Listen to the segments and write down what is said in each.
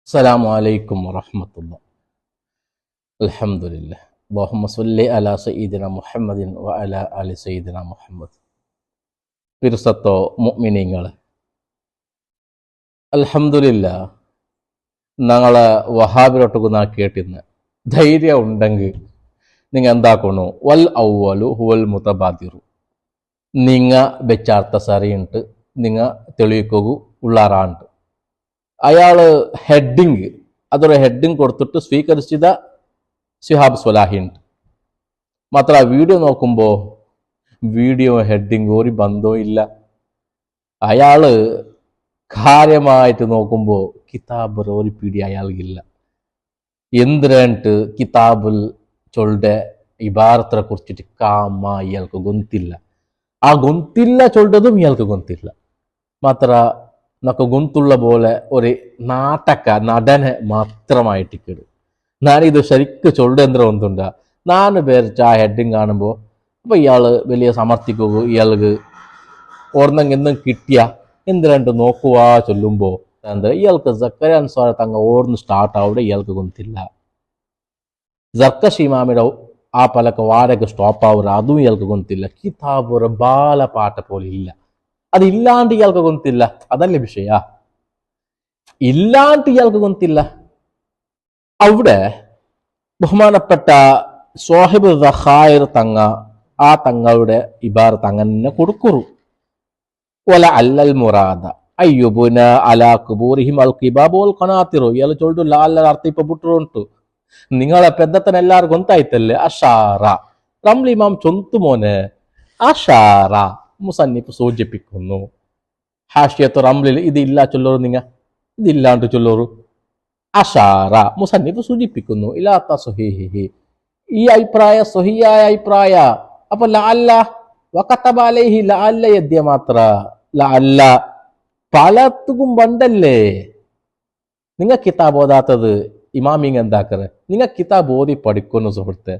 അസ്സലാമു അലൈക്കും വറഹ്മത്തുള്ളാഹി. അൽഹംദുലില്ലാഹ്. അല്ലാഹുമ്മ സ്വല്ലി അലാ സയ്യിദിന മുഹമ്മദിൻ വ അലാ ആലി സയ്യിദിന മുഹമ്മദ്. പിർസത്തോ മുഅ്മിനീങ്ങളെ, അൽഹംദുലില്ലാഹ്. ഞങ്ങളെ വഹാബിലോട്ടൊക്കെ നാ കേട്ടിരുന്ന ധൈര്യം ഉണ്ടെങ്കിൽ നിങ്ങൾ എന്താക്കണു? വൽ ഔവലു ഹുവൽ മുതബാദിറു. നിങ്ങ വെച്ചാർത്ത സറിയുണ്ട്, നിങ്ങ തെളിയിക്കൂ ഉള്ളാറാണ്ട്. അയാള് ഹെഡിങ്, അതൊരു ഹെഡിങ് കൊടുത്തിട്ട് സ്വീകരിച്ചത ശിഹാബ് സ്വലാഹി ഉണ്ട്. മാത്ര വീഡിയോ നോക്കുമ്പോൾ വീഡിയോ ഹെഡിങ് ഒരു ബന്ധവും ഇല്ല. അയാള് കാര്യമായിട്ട് നോക്കുമ്പോൾ കിതാബ് ഒരു പിടി അയാൾക്കില്ല. എന്തിനായിട്ട് കിതാബിൽ ചൊല്ലുടെ ഇബാറത്തിനെ കുറിച്ചിട്ട് കാമ ഇയാൾക്ക് ഗൊന്തില്ല. ആ ഗൊന്തില്ല ചൊല്ലതും ഇയാൾക്ക് ഗൊന്തില്ല. മാത്ര നമുക്ക് ഗൊന്തുള്ള പോലെ ഒരു നാടക നടനെ മാത്രമായിട്ടിക്കട്. ഞാനിത് ശരിക്കും ചൊല്ലുന്ന ഒന്നുണ്ട. നാല് പേര് ആ ഹെഡിങ് കാണുമ്പോൾ അപ്പൊ ഇയാള് വലിയ സമർത്ഥിക്കുക, ഇയാൾക്ക് ഓർന്നെങ്കിൽ എന്തും കിട്ടിയ എന്തിനാണ്ട് നോക്കുവാ ചൊല്ലുമ്പോ എന്താ ഇയാൾക്ക് സക്കറിയ അൻസാർ തങ്ങ ഓർന്ന് സ്റ്റാർട്ട് ആവിടെ ഇയാൾക്ക് ഗൊന്തില്ല. ജർക്കഷ് ഇമാമിയുടെ ആ പലക്ക് വാരക്ക് സ്റ്റോപ്പ് ആവുക അതും ഇയാൾക്ക് ഗൊന്തില്ല. കിതാബ് ഒരു ബാലപാട്ട പോലെ ഇല്ല. അതില്ലാണ്ട് ഇയാൾക്ക് ഗൊന്തില്ല. അതല്ലേ വിഷയ, ഇല്ലാണ്ട് ഇയാൾക്ക് ഗൊന്തില്ല. അവിടെ ബഹുമാനപ്പെട്ട സ്വാഹിബ് ദഖായിർ തങ്ങ ആ തങ്ങളുടെ ഇബാറത്ത് അങ്ങനെ കൊടുക്കുറു. വല അല്ലൽ മുറാദ അയ്യുബുന അലാ ഖുബൂരിഹിം അൽ ഖിബാബു വൽ ഖനാതിറു. ഇയാൾ ചൊല്ലുdu ലാ അല്ലൽ അർത്ഥ ഇപ്പൊ ಬಿಟ್ಟುಂಟು. നിങ്ങളെ പെద్దത്തന എല്ലാവർക്കും ഗൊಂತಾಯ್ತല്ലേ? അഷാറ റംലി ഇമാം ചൊന്തു മോനെ അഷാറ മുസന്നിഫ് സൂചിപ്പിക്കുന്നു. ഹാഷിയത്ത് റംലിൽ ഇതില്ല ചൊല്ലോರು, നിങ്ങ ഇതില്ലാണ്ട് ചൊല്ലോರು. അഷാറ മുസന്നിഫ് സൂചിപ്പിക്കുന്നു ഇലാ തസ്ഹീഹിഹി, ഈ അഭിപ്രായ സ്വഹിയായ അഭിപ്രായ. അപ്പൊ ലഅല്ല വകതബ അലൈഹി ലഅല്ല യദ്യ മാത്ര ലഅല്ല പലത്തും ബണ്ടല്ലേ. നിങ്ങ കിതാബ് ഓതാത്തത് ഇമാമിങ് എന്താക്കറ്? നിങ്ങ കിതാബ് ഓതി പഠിക്കുന്നു സുഹൃത്തെ.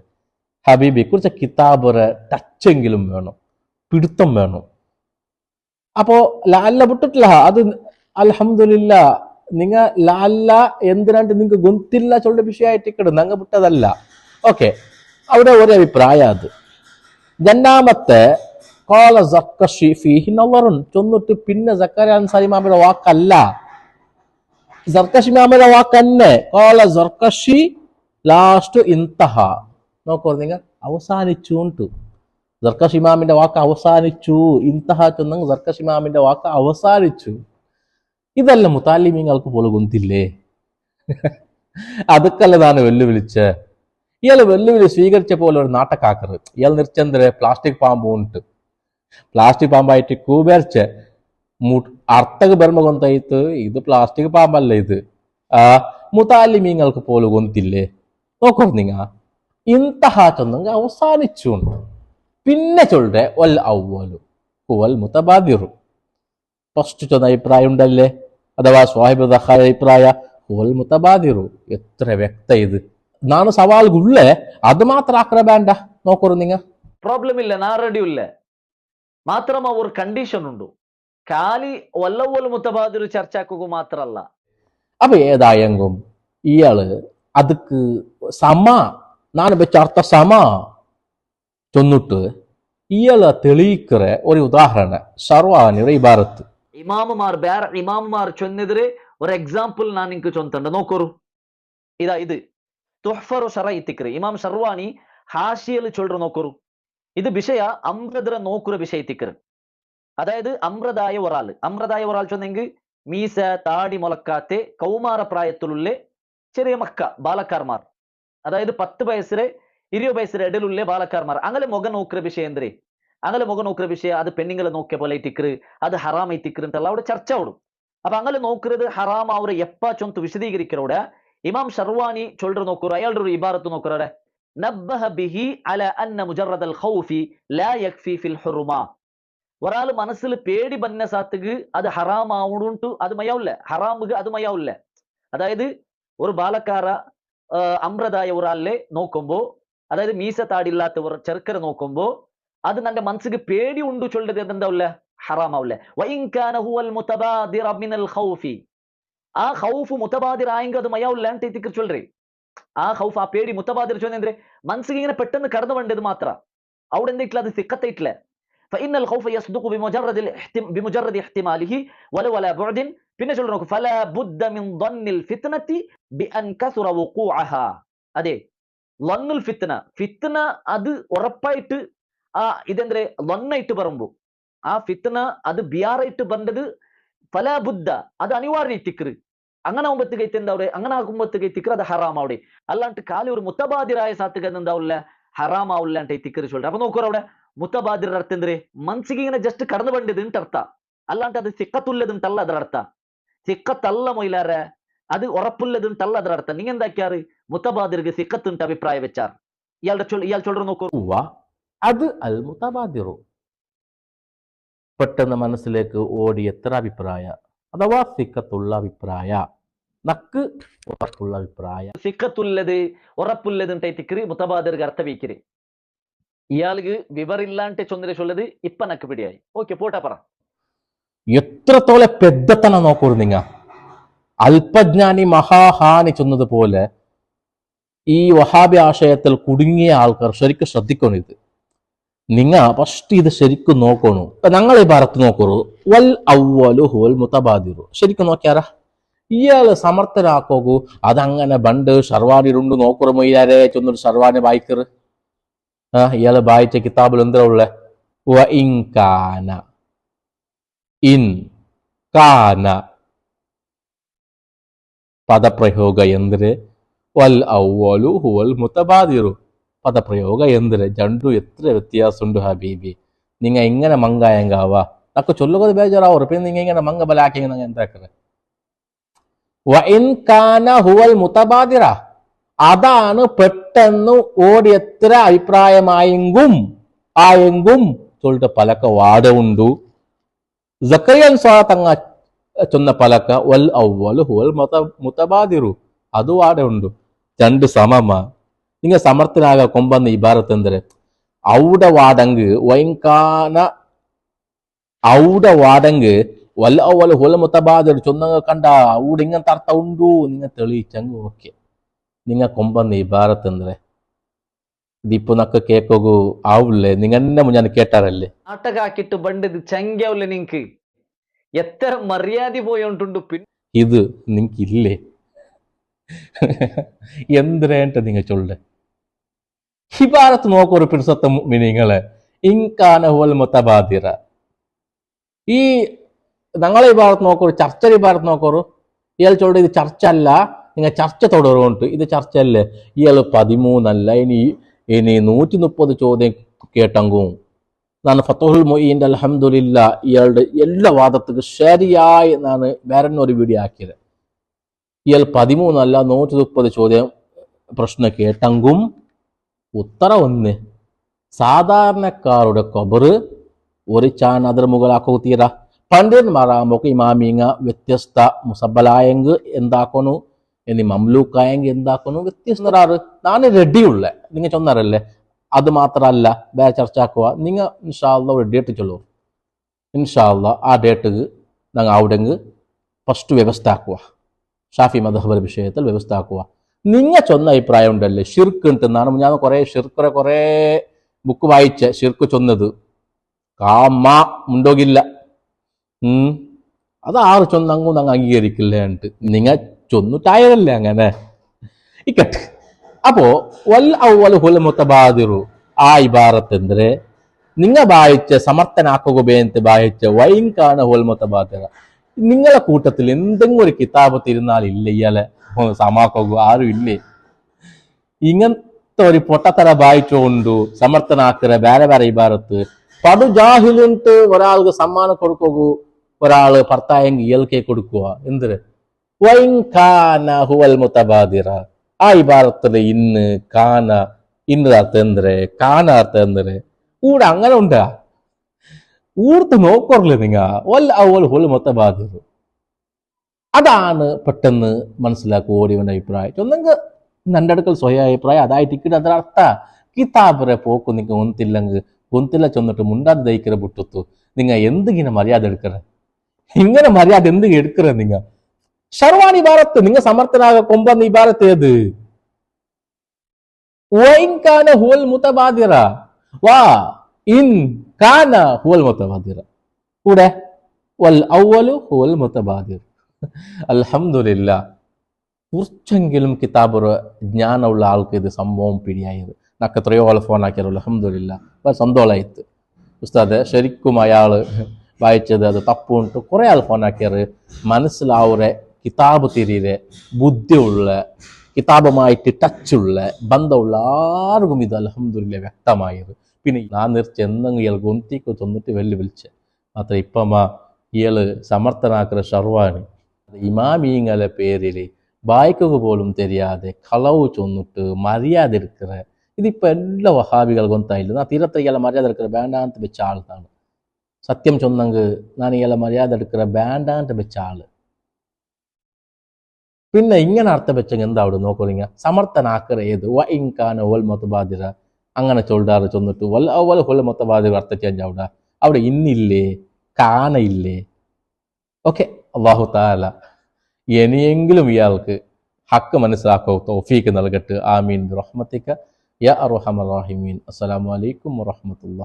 ഹബീബി കുറിച്ച് കിതാബ് ടച്ചെങ്കിലും വേണം, പിടുത്തം വേണം. അപ്പോ ലഅല്ല വിട്ടിട്ടില്ല. അത് അൽഹംദുലില്ലാ. നിങ്ങ ലഅല്ല എന്തിനാണ്ട് നിങ്ങൾക്ക് ഗൊന്തില്ല ചൊല്ല വിഷയമായിട്ടിക്കട് നങ്ങ വിട്ടതല്ല. ഓക്കെ, അവിടെ ഒരു അഭിപ്രായം. അത് രണ്ടാമത്തെ കോല സക്കഷി ഫീഹി നവറുൻ ചൊന്നിട്ട് പിന്നെ സക്കറിയ അൻസാരി ഇമാമിയുടെ വാക്കല്ല, സർക്കഷി ഇമാമിയുടെ വാക്കന്നെ. കോല സർക്കഷി ലാസ്റ്റ് ഇന്തഹ നോക്കൂ, നിങ്ങൾ അവസാനിച്ചു ഉണ്ട്. സർക്കഷ് ഇമാമിന്റെ വാക്ക് അവസാനിച്ചു. ഇന്തഹ ചൊന്നെങ്കിൽ സർക്കഷ് ഇമാമിന്റെ വാക്ക് അവസാനിച്ചു. ഇതല്ല മുതാലിമീങ്ങൾക്ക് പോലും ഗൊന്തില്ലേ? അതൊക്കെയല്ല ನಾನು വെല്ലുവിളിച്ച്. ഇയാൾ വെല്ലുവിളി സ്വീകരിച്ച പോലെ ഒരു നാട്ടക്കാക്കറ്. ഇയാൾ നിർച്ചെന്തരെ പ്ലാസ്റ്റിക് പാമ്പ് ഉണ്ട്, പ്ಲಾಸ್ಟಿಕ್ ಪಾಂಬಾയിട്ട് ಕೂಬೇರ್ಚೆ ಅರ್ಥಗ ಬರ್ಮ ಗೊಂತಾಯ್ತು. ഇത് പ്ലാസ്റ്റിക് പാമ്പല്ല, ഇത് മുതാലിമീങ്ങൾക്ക് പോലും ഗൊന്തില്ലേ? നോക്കൂ നിങ്ങ ഇന്തഹ ചൊന്നെങ്കിൽ അവസാനിച്ചു ഉണ്ട്. പിന്നെ ചൊല്ലുടെ വൽ ഔവലു ഹുവൽ മുതബാദിറു. ഫസ്റ്റ് ചൊന്ന അഭിപ്രായം ഉണ്ടല്ലേ, അഥവാ സ്വാഹിബ് ദഖായ അഭിപ്രായ ഹുവൽ മുതബാദിറു. എത്ര വ്യക്ത ഇത്. ನಾನು ಸವಾಲ್ಗುಳ್ಳೆ ಅದು ಮಾತ್ರ ಹಾಕ್ರ ಬೇಡ. ನೋಕೋರು ನಿಂಗ ಪ್ರಾಬ್ಲಮ್ ಇಲ್ಲ, ನಾ ರೆಡಿ ಇಲ್ಲ. മാത്രമ ഒരു കണ്ടീഷൻ ഉണ്ട്. കാലി വല്ലവൽ മുതബാദിർ ചർച്ചക്ക് മാത്രല്ല. അപ്പൊ ഏതായെങ്കും ഇയാള് അതുക്ക് സമ ನಾನು വെച്ച അർത്ഥ സമ ചൊന്നിട്ട് ഇയാള് തെളിയിക്കറ ഒരു ഉദാഹരണ സർവാനിയുടെ ഇബാറത്ത് ഇമാമുമാർ ಬೇರೆ ഇമാമുമാർ ചൊന്നെതിരെ ഒരു എക്സാമ്പിൾ ನಾನು ನಿಂಗೆ ചൊന്തണ്ട. നോക്കോರು, ഇതാ ഇത് തുഹ്ഫറു ശറഇ തിക്രി ഇമാം ഷർവാനി ഹാഷിയൽ ചൊല്ലു. നോക്കോರು, ഇത് വിഷയ അമ്രദര നോക്കുற വിഷയ തിക്ര. അതായത് അമ്രതായ ഒരാൾ ചൊന്നെങ്കിൽ മീസ താടി മുളക്കാത്തെ കൗമാര പ്രായത്തിലുള്ള ചെറിയ മക്ക ബാലക്കാർമാർ, അതായത് 10 വയസ്സിലെ 20 വയസ്സിലെ ഇടയിലുള്ള ബാലക്കാർമാർ അങ്ങനെ മുഖം നോക്കുற വിഷയം എന്തേ? അങ്ങനെ മുഖം നോക്കുற വിഷയ അത് പെണ്ണുങ്ങളെ നോക്കിയ പോലെ തിക്ര്, അത് ഹറാമൈ തിക്ര് ಅಂತಲ್ಲ അവിടെ ചർച്ച ഓടും. അപ്പൊ അങ്ങനെ നോക്കുന്നത് ഹറാം അവർ എപ്പ ചൊന്ത് വിശദീകരിക്കലോടെ ഇമാം ഷർവാനി ചൊല്ലു. നോക്കൂ, അയാളുടെ ഒരു ഇബാറത്ത് നോക്കറടെ നബ്ബഹ ബിഹി അല അന്ന മുജറദൽ ഖൗഫി ലാ യക്ഫി ഫിൽ ഹുറുമ. ഒരാൾ മനസ്സിൽ പേടി ബന്ന സാത്തുക അത് ഹറാം ആവുന്നുണ്ട്, അത് മയാവില്ല. ഹറാമുക അത് മയാവില്ല. അതായത് ഒരു ബാലക്കാര അമ്രതായ ഒരാളെ നോക്കുമ്പോ, അതായത് മീസ താടില്ലാത്ത ഒരു ചെറുക്കരെ നോക്കുമ്പോ അത് നന്റെ മനസ്സിക്ക് പേടി ഉണ്ട് ചൊല്ലത് എന്താവില്ല, ഹറാമാവില്ല. വഇൻ കാന ഹുവൽ മുതബാദിറ മിനൽ ഖൗഫി, ಆ ಖೌಫ್ ಮುತಬಾದಿರ್ ಆಯಂಗ ಅದು ಮಯವುಲ್ಲ ಅಂತ ತಿಕ್ಕರ್ ಚೊಲ್ರಿ. ಆ ಖೌಫ್ ಆ പേടി ಮುತಬಾದಿರ್ ಚೊಂದ್ರೆ ಅಂದ್ರೆ ಮನಸ್ಸಿಗೆ ಇങ്ങനെ പെട്ടെന്ന് കടന്നു വണ്ടത് മാത്ര അവിടെ എന്തിട്ടില്ല അത് സിക്കത്തെ ഇട്ടില്ല. فإن الخوف يصدق بمجرد احتماله ولو على بعد. പിന്നെ ചൊല്ലു നോക്കൂ فلا بد من ظن الفتنة بأن كثر وقوعها. അതെ ലന്നുൽ ഫിത്ന, ഫിത്ന അത് ഉറപ്പായിട്ട് ആ ഇതെന്തേ ലൊന്നായിട്ട് പറയുമ്പോ ആ ഫിത്ന അത് ബിയാറായിട്ട് ಬಂದது ഫലാ ബുദ്ധ അത് അനിവാര്യ തിക്ർ. അങ്ങനെ ആകുമ്പോഴത്തേക്ക് എന്താ അവിടെ, അങ്ങനെ ആകുമ്പോഴത്തേക്ക് തിക്ർ അത് ഹറാം അവിടെ. അല്ലാണ്ട് കാലി ഒരു മുത്തബാദിറായ സാത്തുക എന്താവില്ല ഹറാം ആവില്ല ಅಂತ തിക്ർ ചൊല്ലുക. അപ്പൊ നോക്കൂ അവിടെ ಮುತಬಾದಿರ ಅರ್ಥ ಅಂದ್ರೆ ಮನ್ಸಿಗೆ ಇങ്ങനെ ಜಸ್ಟ್ ಕಡದು ಬಂದಿದೆ ಅಂತ ಅರ್ಥ, ಅಲ್ಲಾಂಟ ಅದು ಸಿಕ್ಕತ್ತುಲ್ಲದಂತಲ್ಲ ಅದರ ಅರ್ಥ. ಸಿಕ್ಕತ್ತಲ್ಲ ಮೊಯ್ಲಾರ അത് ഉറപ്പുള്ളതുണ്ടല്ല ಅದರ അർത്ഥം. നിങ്ങൾ എന്താക്കിയാറ് മുത്തബാദിർക്ക് സിക്കത്തുണ്ട് അഭിപ്രായം വെച്ചാർ. ഇയാൾ ചൊല്ലു നോക്കൂ അത് അൽ മുതബാദിറു പെട്ടെന്ന് മനസ്സിലേക്ക് ഓടി എത്ര അഭിപ്രായ അഥവാ സിക്കത്തുള്ള അഭിപ്രായ നക്ക് ഉറപ്പുള്ള അഭിപ്രായ സിക്കത്തുള്ളത് ഉറപ്പുള്ളത് തിക്കറി മുത്തബാദിർക്ക് അർത്ഥ വയ്ക്കര്. ഇയാൾക്ക് വിവരില്ലാണ്ട് ചൊന്നരെ ചൊല്ലത് ഇപ്പൊ നക്ക് പിടിയായി. ഓക്കെ പോട്ടാ പറ. എത്രത്തോളം പെద్దത്തന നോക്കൂ നിങ്ങ. അല്പജ്ഞാനി മഹാഹാനി ചെന്നതുപോലെ ഈ വഹാബി ആശയത്തിൽ കുടുങ്ങിയ ആൾക്കാർ ശരിക്കും ശ്രദ്ധിക്കണം. ഇത് നിങ്ങ ഫസ്റ്റ് ഇത് ശരിക്കും നോക്കണു. ഞങ്ങൾ ഈ ഭാരത്ത് നോക്കൂ വൽ അവ്വലു ഹുവൽ മുതബാദിറു. ശരിക്കും നോക്കിയാരാ ഇയാള് സമർത്ഥനാക്കോകൂ അതങ്ങനെ ബണ്ട് ഷർവാനിരുണ്ട് നോക്കുറ മൊയ്യാരെ ചെന്നൊരു ഷർവാനെ വായിക്കറ്. ഇയാള് വായിച്ച കിതാബിൽ എന്താ ഉള്ളെ വ ഇൻ കാന ഇൻ കാന ಪದಪ್ರಯೋಗ ಎಂದರೆ ವಲ್ ಅವ್ವಲು ಹುವಲ್ ಮುತಬಾದಿರು. ಪದಪ್ರಯೋಗ ಎಂದರೆ ಜಂಡು ಎತ್ರ ವ್ಯತ್ಯಾಸ ಉಂಟು ಹಬೀಬಿ. ನಿಂಗ ഇങ്ങനെ മങ്കായങ്കാവ നക്ക് ചൊല്ലുന്നത് ബേജാറാവും. പിന്നെ നിങ്ങ ഇങ്ങനെ മങ്ക ബലാക്കി എന്താക്കറ വ ഇൻ കാന ഹുവൽ മുതബാദിറ അതാണ് പെട്ടെന്ന് ഓടിയെത്ര അഭിപ്രായമായെങ്കും ആയെങ്കും ചൊല്ലിട്ട് പലക്ക വാടമുണ്ടു. സക്കറിയൻ സ്വാ തങ്ങ ചൊന്ന പലക്ക വൽ അവ്വൽ ഹുവൽ മുതബാദിറു ಅದು ವಾಡೆ ಉಂಡು. രണ്ട് സമമ നിങ്ങൾ സമർത്ഥനാക കൊമ്പന്ന ഇബാരത്ത് എന്ದರೆ ഔട വാടങ്ക് വൈൻകാന ഔട വാടങ്ക് വൽ അവ്വൽ ഹുവൽ മുതബാദിറു ചൊന്നങ്ങ കണ്ട ഔട ഇങ്ങനത്തെ അർത്ഥ ಉಂಡು നിങ്ങൾ തെളിയിച്ചങ്ങ് ഓക്കെ. നിങ്ങൾ കൊമ്പന്ന ഇബാരത്ത് എന്ದರೆ ഇതിപ്പോ നക്ക കേക്കോಗು ആവില്ലേ. നിങ്ങന്നെ മുഞ്ഞാൻ കേട്ടാറല്ലേ നാട്ടക ആക്കിട്ട് ബണ്ടത് ചങ്കാവില്ല. നിങ്ങക്ക് എത്ര മര്യാദ പോയോണ്ടുണ്ട്. ഇത് നിങ്ങക്കില്ലേ എന്തിനേണ്ട നിങ്ങൾ ചൊല്ലെ ഹിബാരത്ത് നോക്കൊരു പിടിസത്ത മിനിങ്ങളെ ഇൻകാന ഹുവൽ മുതബാദിറ. ഈ ഞങ്ങളെ ഇബാരത്ത് നോക്കൊരു ചർച്ച ഇബാരത്ത് നോക്കൊരു ഇയാൾ ചൊല്ലുടെ ഇത് ചർച്ച അല്ല നിങ്ങൾ ചർച്ച തുടരുന്നുണ്ട്. ഇത് ചർച്ചയല്ലേ. ഇയാൾ 13 അല്ല ഇനി 130 ചോദ്യം കേട്ടെങ്കും ನಾನು ಫತಹುಲ್ ಮೊಯಿನ್ ಅಲ್ಹಮ್ದುಲಿಲ್ಲ ഇയാളുടെ എല്ലാ വാദത്തിക്ക് ശരിയായി ನಾನು വേറെ ഒരു വീഡിയോ ആക്കിയത്. ഇയാൾ 13 അല്ല 130 ചോദ്യം പ്രശ്നം കേട്ടെങ്കും ഉത്തര ഒന്ന് സാധാരണക്കാരുടെ കൊബറ് ഒരു ചാൻ അതിർ മുകളാക്കോത്തീര പണ്ഡിതന്മാരാകുമ്പോൾ ഇമാമിങ്ങ വ്യത്യസ്ത മുസബലായെങ്ക് എന്താക്കണു ഇനി മംലൂക്കായെങ്ക് എന്താക്കണു വ്യത്യസ്തരാറ്. ನಾನು റെഡിയുള്ള നിങ്ങൾ ചൊന്നാറല്ലേ. അത് മാത്രമല്ല വേറെ ചർച്ച ആക്കുക. നിങ്ങൾ ഇൻഷാ അല്ലാഹ് ഒരു ഡേറ്റ് ചൊല്ലു. ഇൻഷാ അല്ലാഹ് ആ ഡേറ്റ് ഞങ്ങൾ അവിടെങ്ക് ഫസ്റ്റ് വ്യവസ്ഥ ആക്കുക. ഷാഫി മദ്ഹബ് വിഷയത്തിൽ വ്യവസ്ഥ ആക്കുക. നിങ്ങൾ ചൊന്ന അഭിപ്രായം ഉണ്ടല്ലേ ഷിർക്ക് ഉണ്ടെന്നാണ്. ഞാൻ കുറേ ബുക്ക് വായിച്ച ഷിർക്ക് ചൊന്നത് കാമ ഉണ്ടോകില്ല. അത് ആറ് ചൊന്നങ്ങും ഞങ്ങൾ അംഗീകരിക്കില്ല. എന്നിട്ട് നിങ്ങൾ ചൊന്നിട്ടായതല്ലേ അങ്ങനെ ഇക്കട്ടെ. അപ്പോ വൽ അവ്വൽ ഹുവൽ മുതബാദിറു ആ ഇബാറത്ത് എന്ದರೆ നിങ്ങൾ വായിച്ച സമർത്ഥനാക്കുക ബേന്ത് വായിച്ച വൈൻകാന ഹുവൽ മുതബാദിറ. നിങ്ങളെ കൂട്ടത്തിൽ എന്തെങ്കിലും ഒരു കിതാബ് തിരുന്നാളില്ല ഇയാളെ സമാക്കുക ആരും ഇല്ലേ. ഇങ്ങനത്തെ ഒരു പൊട്ടത്തര വായിച്ചുകൊണ്ടു സമർത്ഥനാക്കുക വേറെ വേറെ ഇബാറത്ത് പടു ജാഹിലുണ്ട്. ഒരാൾക്ക് സമ്മാനം കൊടുക്കുക, ഒരാള് ഭർത്തായെങ്കിൽ ഇയാൾക്കേ കൊടുക്കുക. എന്തിന് വൈൻകാന ഹുവൽ മുതബാദിറ ആ ഇബാറത്തില് ഇന്ന് കാന ഇന്നത് അർത്ഥം എന്തിരെ കാന അർത്ഥം എന്തിരെ കൂടെ അങ്ങനെ ഉണ്ടാ ഊർത്ത് നോക്കറില്ലേ നിങ്ങ വൽ അവ്വൽ ഹുവൽ മുതബാദിറു. അതാണ് പെട്ടെന്ന് മനസ്സിലാക്കുക ഓടിയവന്റെ അഭിപ്രായം. ഒന്നെങ്കിൽ ನನ್ನ അടുക്കൽ സ്വയ അഭിപ്രായം അതായിട്ട് ಅದರ ಅರ್ಥ ಕಿತಾಬರೆ പോക്ക് നിങ്ങ ഒന്നില്ലെങ്കിൽ ഒന്നില്ല ചൊന്നിട്ട് മുണ്ടാതെ ദഹിക്കറ ಬಿಟ್ಟುತ್ತು. നിങ്ങൾ എന്തിങ്ങനെ മര്യാദ എടുക്കറ ഇങ്ങനെ മര്യാദ എന്ത് എടുക്കറ. നിങ്ങൾ ഷർവാൻ ഇബാറത്ത് നിങ്ങൾ സമർത്ഥനാക കൊമ്പെന്ന ഇബാറത്ത് ഏത്? വഇൻ കാന ഹുവൽ മുതബാദിറ വാ ഇൻ കാന ഹുവൽ മുതബാദിറ. കൂടെ വൽ അവ്വലു ഹുവൽ മുതബാദിർ. അൽഹംദുലില്ലാ, കുറച്ചെങ്കിലും കിതാബ് ജ്ഞാനമുള്ള ആൾക്ക് ഇത് സംഭവം പിടിയായത്. നക്ക് എത്രയോ ആൾ ഫോൺ ആക്കിയാലോ അൽഹംദുലില്ലാ, സന്തോഷമായിത്ത്. ഉസ്താദ് ശരിക്കും അയാള് വായിച്ചത് അത് തപ്പുണ്ട്. കുറെ ആൾ ഫോൺ ആക്കിയാറ് മനസ്സിലാവുറെ കിതാബ് തിരിരെ ബുദ്ധിയുള്ള കിതാബുമായിട്ട് ടച്ചുള്ള ബന്ധമുള്ള ആർക്കും ഇത് അൽഹംദുലില്ലാ വ്യക്തമായത്. പിന്നെ ഞാൻ നിർച്ച് എന്തെങ്കിലും ഇയാൾ ഗൊന്തിക്ക് ചെന്നിട്ട് വെല്ലുവിളിച്ച് മാത്രം ഇപ്പം ഇയാള് സമർത്ഥനാക്കുന്ന ഷർവാനി ഇമാമീങ്ങളെ പേരിൽ വായിക്കുക പോലും தெரியாതെ കളവ് ചൊന്നിട്ട് മര്യാദ എടുக்கிற ഇതിപ്പോ എല്ലാ വഹാബികൾ ഗൊന്തായില്ല. ഞാൻ തീരത്തെ ഇയാളെ മര്യാദ എടുக்கிற വേണ്ടാಅಂತ വെച്ച ആളാണ്. സത്യം ചൊന്നെങ്കിൽ ഞാൻ ഇയാളെ മര്യാദ എടുக்கிற വേണ്ടാಅಂತ വെച്ച ആള്. പിന്നെ ഇങ്ങനെ അർത്ഥം വെച്ചെങ്കിൽ എന്താ അവിടെ നോക്കുക, സമർത്ഥനാക്കറ ഏത് വഇൻകാന വൽ മുതബാദിറ അങ്ങനെ ചൊല്ലാറ് ചൊന്നിട്ട് വൽ അവൽ ഹുൽ മുതബാദിറ അർത്ഥം ചേഞ്ച് അവിടെ ഇന്നില്ലേ കാന ഇല്ലേ. ഓക്കെ, അല്ലാഹു തആല ഇനിയെങ്കിലും ഇയാൾക്ക് ഹക്ക് മനസ്സിലാക്കോ തൗഫീക്ക് നൽകട്ടെ. ആമീൻ ബിറഹ്മതിക യാ അർഹമർ റഹീമീൻ. അസ്സലാമു അലൈക്കും വറഹ്മത്തുള്ളാഹി.